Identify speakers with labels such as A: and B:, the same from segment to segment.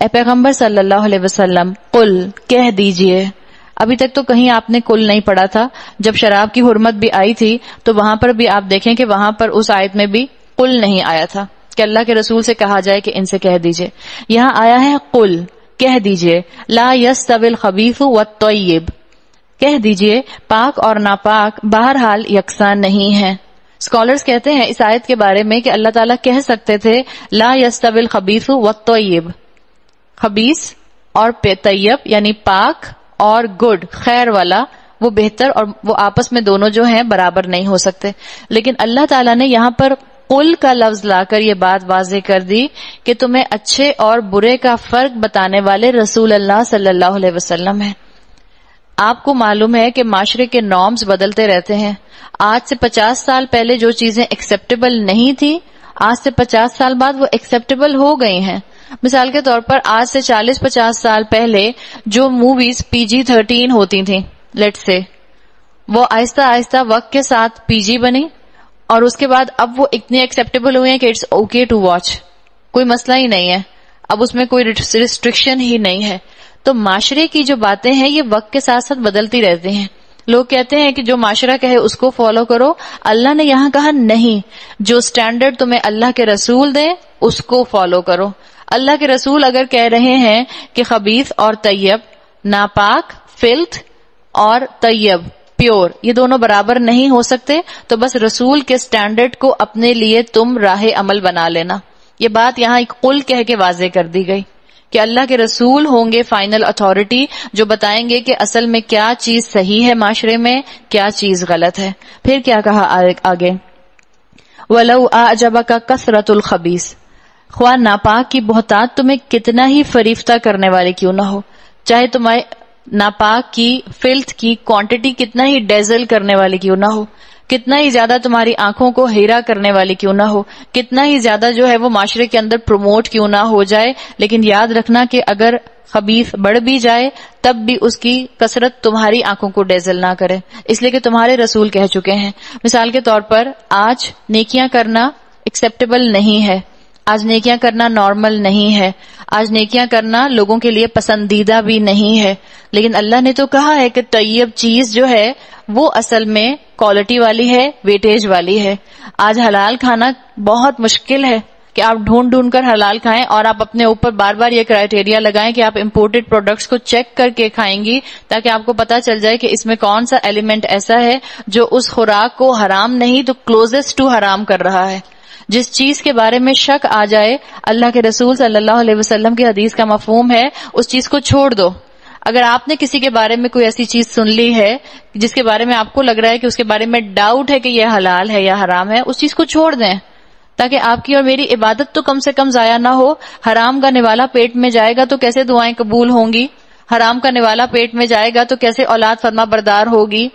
A: اے پیغمبر صلی اللہ علیہ وسلم قل کہہ دیجئے. ابھی تک تو کہیں آپ نے قل نہیں پڑھا تھا. جب شراب کی حرمت بھی آئی تھی تو وہاں پر بھی آپ دیکھیں کہ وہاں پر اس آیت میں بھی قل نہیں آیا تھا کہ اللہ کے رسول سے کہا جائے کہ ان سے کہہ دیجئے. یہاں آیا ہے قل کہہ دیجئے لا یستوی الخبیث والطیب، کہہ دیجئے پاک اور ناپاک بہرحال یکساں نہیں ہیں. اسکالرز کہتے ہیں اس آیت کے بارے میں کہ اللہ تعالیٰ کہہ سکتے تھے لا یستوی الخبیث والطیب، خبیث اور طیب یعنی پاک اور گڈ خیر والا، وہ بہتر، اور وہ آپس میں دونوں جو ہیں برابر نہیں ہو سکتے. لیکن اللہ تعالیٰ نے یہاں پر قل کا لفظ لا کر یہ بات واضح کر دی کہ تمہیں اچھے اور برے کا فرق بتانے والے رسول اللہ صلی اللہ علیہ وسلم ہیں. آپ کو معلوم ہے کہ معاشرے کے نارمز بدلتے رہتے ہیں. آج سے 50 سال پہلے جو چیزیں ایکسیپٹیبل نہیں تھی آج سے 50 سال بعد وہ ایکسیپٹیبل ہو گئی ہیں. مثال کے طور پر آج سے 40-50 سال پہلے جو موویز PG-13 ہوتی تھیں لیٹ سے، وہ آہستہ آہستہ وقت کے ساتھ PG بنی اور اس کے بعد اب وہ اتنی ایکسیپٹیبل ہوئی ہیں کہ اٹس اوکے ٹو واچ، کوئی مسئلہ ہی نہیں ہے، اب اس میں کوئی ریسٹرکشن ہی نہیں ہے. تو معاشرے کی جو باتیں ہیں یہ وقت کے ساتھ ساتھ بدلتی رہتی ہیں. لوگ کہتے ہیں کہ جو معاشرہ کہے اس کو فالو کرو. اللہ نے یہاں کہا نہیں، جو سٹینڈرڈ تمہیں اللہ کے رسول دیں اس کو فالو کرو. اللہ کے رسول اگر کہہ رہے ہیں کہ خبیث اور طیب، ناپاک فلتھ اور طیب پیور، یہ دونوں برابر نہیں ہو سکتے، تو بس رسول کے سٹینڈرڈ کو اپنے لیے تم راہ عمل بنا لینا. یہ بات یہاں ایک قل کہہ کے واضح کر دی گئی کہ اللہ کے رسول ہوں گے فائنل اتھارٹی جو بتائیں گے کہ اصل میں کیا چیز صحیح ہے معاشرے میں، کیا چیز غلط ہے. پھر کیا کہا آگے، وَلَوْ أَعْجَبَكَ كَثْرَةُ الْخَبِيثِ، خواہ ناپاک کی بہتات تمہیں کتنا ہی فریفتہ کرنے والے کیوں نہ ہو، چاہے تمہیں ناپاک کی فلتھ کی کوانٹٹی کتنا ہی ڈیزل کرنے والی کیوں نہ ہو، کتنا ہی زیادہ تمہاری آنکھوں کو ہیرا کرنے والی کیوں نہ ہو، کتنا ہی زیادہ جو ہے وہ معاشرے کے اندر پروموٹ کیوں نہ ہو جائے، لیکن یاد رکھنا کہ اگر خبیث بڑھ بھی جائے تب بھی اس کی کثرت تمہاری آنکھوں کو ڈیزل نہ کرے، اس لیے کہ تمہارے رسول کہہ چکے ہیں. مثال کے طور پر آج نیکیاں کرنا ایکسیپٹیبل نہیں ہے، آج نیکیاں کرنا نارمل نہیں ہے، آج نیکیاں کرنا لوگوں کے لیے پسندیدہ بھی نہیں ہے. لیکن اللہ نے تو کہا ہے کہ طیب چیز جو ہے وہ اصل میں کوالٹی والی ہے، ویٹیج والی ہے. آج حلال کھانا بہت مشکل ہے کہ آپ ڈھونڈ ڈھونڈ کر حلال کھائیں، اور آپ اپنے اوپر بار بار یہ کرائیٹیریا لگائیں کہ آپ امپورٹڈ پروڈکٹس کو چیک کر کے کھائیں گی تاکہ آپ کو پتا چل جائے کہ اس میں کون سا ایلیمنٹ ایسا ہے جو اس خوراک کو حرام نہیں تو کلوزسٹ ٹو حرام کر رہا ہے. جس چیز کے بارے میں شک آ جائے، اللہ کے رسول صلی اللہ علیہ وسلم کی حدیث کا مفہوم ہے اس چیز کو چھوڑ دو. اگر آپ نے کسی کے بارے میں کوئی ایسی چیز سن لی ہے جس کے بارے میں آپ کو لگ رہا ہے کہ اس کے بارے میں ڈاؤٹ ہے کہ یہ حلال ہے یا حرام ہے، اس چیز کو چھوڑ دیں تاکہ آپ کی اور میری عبادت تو کم سے کم ضائع نہ ہو. حرام کا نوالا پیٹ میں جائے گا تو کیسے دعائیں قبول ہوں گی، حرام کا نوالا پیٹ میں جائے گا تو کیسے اولاد فرما بردار ہوگی،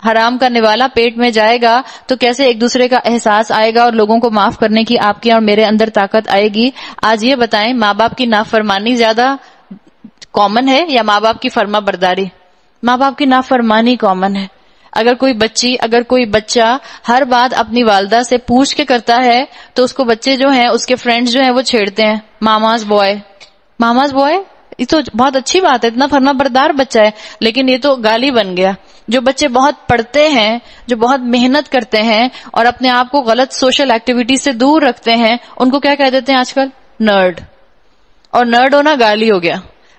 A: حرام کا نوالا پیٹ میں جائے گا تو کیسے ایک دوسرے کا احساس آئے گا اور لوگوں کو معاف کرنے کی آپ کی اور میرے اندر طاقت آئے گی. آج یہ بتائیں ماں باپ کی نافرمانی زیادہ کامن ہے یا ماں باپ کی فرما برداری؟ ماں باپ کی نافرمانی کامن ہے. اگر کوئی بچہ ہر بات اپنی والدہ سے پوچھ کے کرتا ہے تو اس کو بچے جو ہیں اس کے فرینڈز جو ہیں وہ چھیڑتے ہیں، ماماز بوائے. یہ تو بہت اچھی بات ہے، اتنا فرما بردار بچہ ہے، لیکن یہ تو گالی بن گیا. جو بچے بہت پڑھتے ہیں، جو بہت محنت کرتے ہیں اور اپنے آپ کو غلط سوشل ایکٹیویٹی سے دور رکھتے ہیں، ان کو کیا کہہ دیتے ہیں آج کل؟ نرڈ. اور نرڈ ہونا گالی ہو گیا.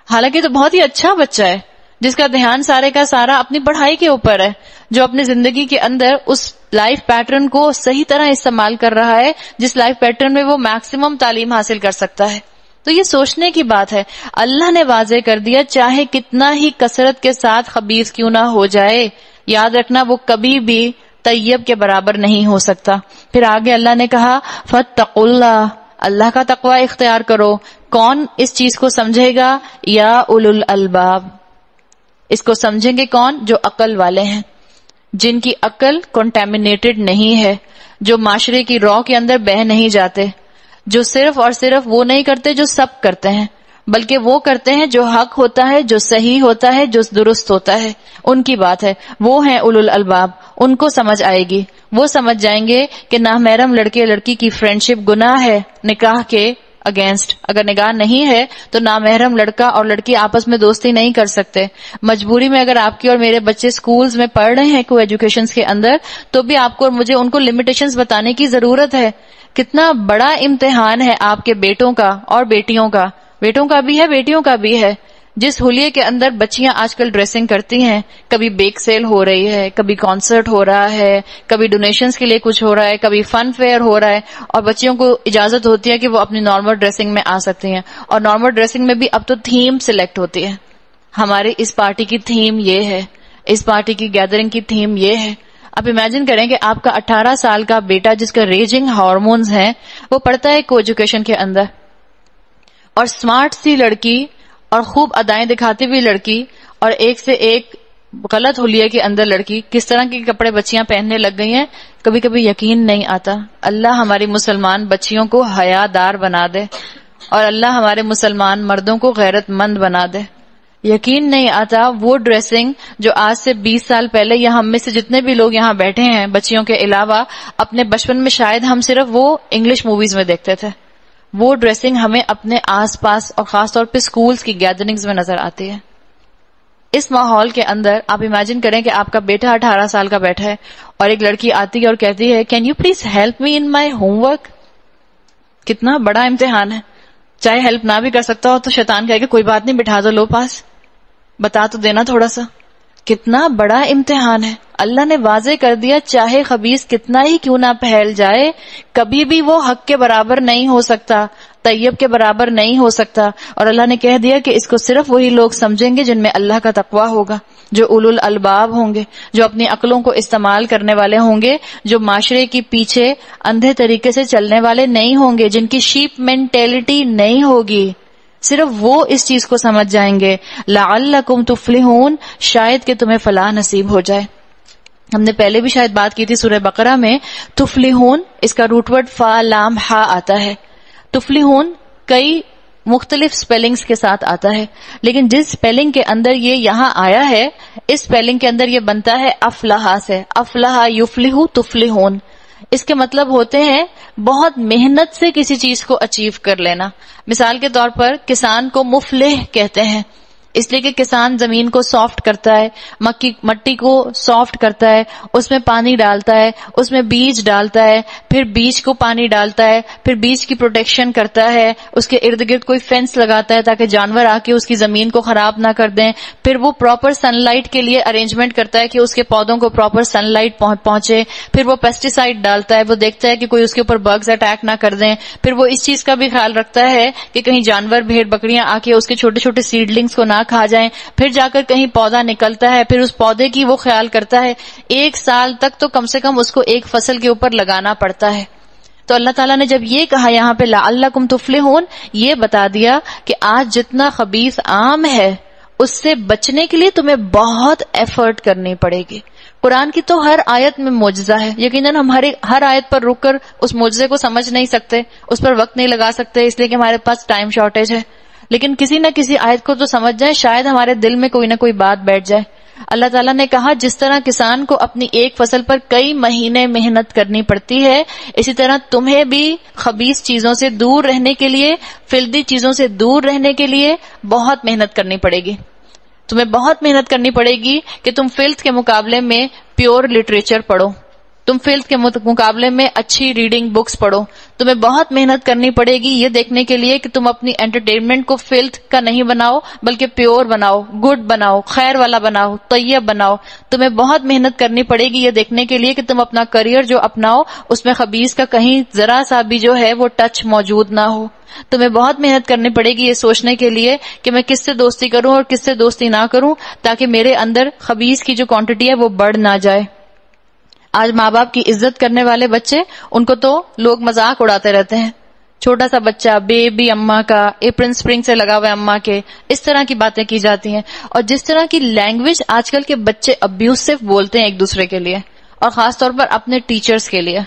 A: حالانکہ تو بہت ہی اچھا بچہ ہے جس کا دھیان سارے کا سارا اپنی پڑھائی کے اوپر ہے، جو اپنی زندگی کے اندر اس لائف پیٹرن کو صحیح طرح استعمال کر رہا ہے جس لائف پیٹرن میں وہ میکسیمم تعلیم حاصل کر سکتا ہے. تو یہ سوچنے کی بات ہے. اللہ نے واضح کر دیا چاہے کتنا ہی کثرت کے ساتھ خبیث کیوں نہ ہو جائے، یاد رکھنا وہ کبھی بھی طیب کے برابر نہیں ہو سکتا. پھر آگے اللہ نے کہا فاتقوا اللہ، اللہ کا تقوی اختیار کرو. کون اس چیز کو سمجھے گا؟ یا اولو الالباب. اس کو سمجھیں گے کون؟ جو عقل والے ہیں، جن کی عقل کنٹامینیٹڈ نہیں ہے، جو معاشرے کی رو کے اندر بہہ نہیں جاتے، جو صرف اور صرف وہ نہیں کرتے جو سب کرتے ہیں، بلکہ وہ کرتے ہیں جو حق ہوتا ہے، جو صحیح ہوتا ہے، جو درست ہوتا ہے. ان کی بات ہے، وہ ہیں اولو الالباب. ان کو سمجھ آئے گی، وہ سمجھ جائیں گے کہ نامحرم لڑکے لڑکی کی فرینڈشپ گناہ ہے نکاح کے اگینسٹ. اگر نگاہ نہیں ہے تو نامحرم لڑکا اور لڑکی آپس میں دوستی نہیں کر سکتے. مجبوری میں اگر آپ کی اور میرے بچے سکولز میں پڑھ رہے ہیں کو ایجوکیشنز کے اندر, تو بھی آپ کو اور مجھے ان کو لمیٹیشنز بتانے کی ضرورت ہے. کتنا بڑا امتحان ہے آپ کے بیٹوں کا اور بیٹیوں کا, بیٹوں کا بھی ہے بیٹیوں کا بھی ہے. جس حلیے کے اندر بچیاں آج کل ڈریسنگ کرتی ہیں, کبھی بیک سیل ہو رہی ہے, کبھی کانسرٹ ہو رہا ہے, کبھی ڈونیشنز کے لیے کچھ ہو رہا ہے, کبھی فن فیئر ہو رہا ہے, اور بچیوں کو اجازت ہوتی ہے کہ وہ اپنی نارمل ڈریسنگ میں آ سکتی ہیں. اور نارمل ڈریسنگ میں بھی اب تو تھیم سلیکٹ ہوتی ہے. ہماری اس پارٹی کی تھیم یہ ہے, اس پارٹی کی گیدرنگ کی تھیم یہ ہے. اب امیجن کریں کہ آپ کا 18 سال کا بیٹا جس کا ریجنگ ہارمونز ہیں وہ پڑھتا ہے کو ایجوکیشن کے اندر, اور سمارٹ سی لڑکی اور خوب ادائیں دکھاتی ہوئی لڑکی اور ایک سے ایک غلط حلیے کے اندر لڑکی, کس طرح کے کپڑے بچیاں پہننے لگ گئی ہیں کبھی کبھی یقین نہیں آتا. اللہ ہماری مسلمان بچیوں کو حیا دار بنا دے, اور اللہ ہمارے مسلمان مردوں کو غیرت مند بنا دے. یقین نہیں آتا وہ ڈریسنگ جو آج سے 20 سال پہلے یا ہم میں سے جتنے بھی لوگ یہاں بیٹھے ہیں بچیوں کے علاوہ اپنے بچپن میں شاید ہم صرف وہ انگلش موویز میں دیکھتے تھے, وہ ڈریسنگ ہمیں اپنے آس پاس اور خاص طور پہ سکولز کی گیدرنگز میں نظر آتی ہے. اس ماحول کے اندر آپ امیجن کریں کہ آپ کا بیٹا 18 سال کا بیٹھا ہے اور ایک لڑکی آتی ہے اور کہتی ہے can you please help me in my home work. کتنا بڑا امتحان ہے. چاہے ہیلپ نہ بھی کر سکتا ہو تو شیطان کہے کہ کوئی بات نہیں, بٹھا دو لو پاس, بتا تو دینا تھوڑا سا. کتنا بڑا امتحان ہے. اللہ نے واضح کر دیا چاہے خبیث کتنا ہی کیوں نہ پھیل جائے کبھی بھی وہ حق کے برابر نہیں ہو سکتا, طیب کے برابر نہیں ہو سکتا. اور اللہ نے کہہ دیا کہ اس کو صرف وہی لوگ سمجھیں گے جن میں اللہ کا تقوی ہوگا, جو اولو الالباب ہوں گے, جو اپنی عقلوں کو استعمال کرنے والے ہوں گے, جو معاشرے کے پیچھے اندھے طریقے سے چلنے والے نہیں ہوں گے, جن کی شیپ مینٹیلٹی نہیں ہوگی. صرف وہ اس چیز کو سمجھ جائیں گے. لعلکم تفلحون, شاید کہ تمہیں فلاح نصیب ہو جائے. ہم نے پہلے بھی شاید بات کی تھی سورہ بقرہ میں. تفلحون اس کا روٹ ورڈ فا لام ہا آتا ہے. تفلحون کئی مختلف سپیلنگز کے ساتھ آتا ہے, لیکن جس سپیلنگ کے اندر یہ یہاں آیا ہے اس سپیلنگ کے اندر یہ بنتا ہے افلحا سے. افلحا یفلحو تفلحون. اس کے مطلب ہوتے ہیں بہت محنت سے کسی چیز کو اچیو کر لینا. مثال کے طور پر کسان کو مفلح کہتے ہیں اس لیے کہ کسان زمین کو سافٹ کرتا ہے, مٹی کو سافٹ کرتا ہے, اس میں پانی ڈالتا ہے, اس میں بیج ڈالتا ہے, پھر بیج کو پانی ڈالتا ہے, پھر بیج کی پروٹیکشن کرتا ہے, اس کے ارد گرد کوئی فینس لگاتا ہے تاکہ جانور آ کے اس کی زمین کو خراب نہ کر دیں, پھر وہ پراپر سن لائٹ کے لیے ارینجمنٹ کرتا ہے کہ اس کے پودوں کو پراپر سن لائٹ پہنچے, پھر وہ پیسٹیسائڈ ڈالتا ہے, وہ دیکھتا ہے کہ کوئی اس کے اوپر بگز اٹیک نہ کر دیں, پھر وہ اس چیز کا بھی خیال رکھتا ہے کہ کہیں جانور بھیڑ بکریاں آ کے اس کے چھوٹے چھوٹے سیڈلنگز کو نہ کھا جائیں, پھر جا کر کہیں پودا نکلتا ہے, پھر اس پودے کی وہ خیال کرتا ہے. 1 سال تک تو کم سے کم اس کو ایک فصل کے اوپر لگانا پڑتا ہے. تو اللہ تعالیٰ نے جب یہ کہا یہاں پہ لعلکم تفلحون, یہ بتا دیا کہ آج جتنا خبیث عام ہے اس سے بچنے کے لیے تمہیں بہت ایفرٹ کرنی پڑے گی. قرآن کی تو ہر آیت میں معجزہ ہے. یقیناً ہم ہر آیت پر رک کر اس معجزے کو سمجھ نہیں سکتے, اس پر وقت نہیں لگا سکتے اس لیے کہ ہمارے پاس ٹائم شارٹیج ہے, لیکن کسی نہ کسی آیت کو تو سمجھ جائیں, شاید ہمارے دل میں کوئی نہ کوئی بات بیٹھ جائے. اللہ تعالیٰ نے کہا جس طرح کسان کو اپنی ایک فصل پر کئی مہینے محنت کرنی پڑتی ہے, اسی طرح تمہیں بھی خبیث چیزوں سے دور رہنے کے لیے, فلدی چیزوں سے دور رہنے کے لیے بہت محنت کرنی پڑے گی. تمہیں بہت محنت کرنی پڑے گی کہ تم فلتھ کے مقابلے میں پیور لٹریچر پڑھو, تم فلتھ کے مقابلے میں اچھی ریڈنگ بکس پڑھو. تمہیں بہت محنت کرنی پڑے گی یہ دیکھنے کے لیے کہ تم اپنی انٹرٹینمنٹ کو فلتھ کا نہیں بناؤ بلکہ پیور بناؤ, گڈ بناؤ, خیر والا بناؤ, طیب بناؤ. تمہیں بہت محنت کرنی پڑے گی یہ دیکھنے کے لیے کہ تم اپنا کریئر جو اپناؤ اس میں خبیث کا کہیں ذرا سا بھی جو ہے وہ ٹچ موجود نہ ہو. تمہیں بہت محنت کرنی پڑے گی یہ سوچنے کے لیے کہ میں کس سے دوستی کروں اور کس سے دوستی نہ کروں تاکہ میرے اندر خبیث کی جو کوانٹٹی ہے وہ بڑھ نہ جائے. آج ماں باپ کی عزت کرنے والے بچے, ان کو تو لوگ مذاق اڑاتے رہتے ہیں. چھوٹا سا بچہ بیبی اماں کا, ایپرن سپرنگ سے لگا ہوا ہے اماں کے, اس طرح کی باتیں کی جاتی ہیں. اور جس طرح کی لینگویج آج کل کے بچے ابیوسو بولتے ہیں ایک دوسرے کے لیے, اور خاص طور پر اپنے ٹیچرز کے لیے.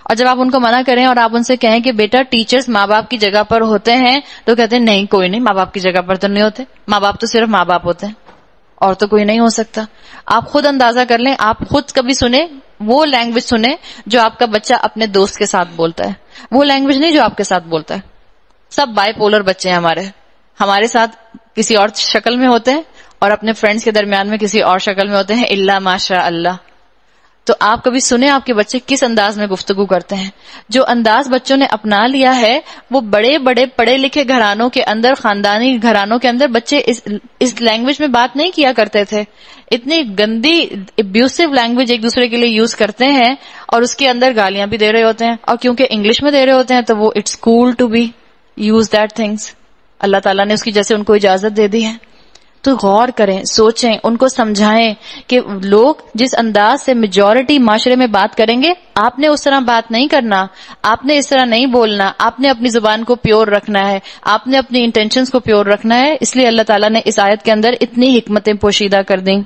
A: اور جب آپ ان کو منع کریں اور آپ ان سے کہیں کہ بیٹا ٹیچرز ماں باپ کی جگہ پر ہوتے ہیں, تو کہتے ہیں نہیں کوئی نہیں, ماں باپ کی جگہ پر تو نہیں ہوتے, ماں باپ تو صرف ماں باپ ہوتے ہیں اور تو کوئی نہیں ہو سکتا. آپ خود اندازہ کر لیں, آپ خود کبھی سنیں وہ لینگویج سنیں جو آپ کا بچہ اپنے دوست کے ساتھ بولتا ہے, وہ لینگویج نہیں جو آپ کے ساتھ بولتا ہے. سب بائی پولر بچے ہیں ہمارے ساتھ کسی اور شکل میں ہوتے ہیں اور اپنے فرینڈز کے درمیان میں کسی اور شکل میں ہوتے ہیں، الا ماشاء اللہ. تو آپ کبھی سنیں آپ کے بچے کس انداز میں گفتگو کرتے ہیں. جو انداز بچوں نے اپنا لیا ہے وہ بڑے بڑے پڑھے لکھے گھرانوں کے اندر، خاندانی گھرانوں کے اندر بچے اس لینگویج میں بات نہیں کیا کرتے تھے. اتنی گندی ابیوسو لینگویج ایک دوسرے کے لیے یوز کرتے ہیں اور اس کے اندر گالیاں بھی دے رہے ہوتے ہیں، اور کیونکہ انگلش میں دے رہے ہوتے ہیں تو وہ it's cool to be use that things. اللہ تعالیٰ نے اس کی جیسے ان کو اجازت دے دی ہے. تو غور کریں، سوچیں، ان کو سمجھائیں کہ لوگ جس انداز سے میجورٹی معاشرے میں بات کریں گے آپ نے اس طرح بات نہیں کرنا، آپ نے اس طرح نہیں بولنا، آپ نے اپنی زبان کو پیور رکھنا ہے، آپ نے اپنی انٹینشنز کو پیور رکھنا ہے. اس لیے اللہ تعالیٰ نے اس آیت کے اندر اتنی حکمتیں پوشیدہ کر دیں.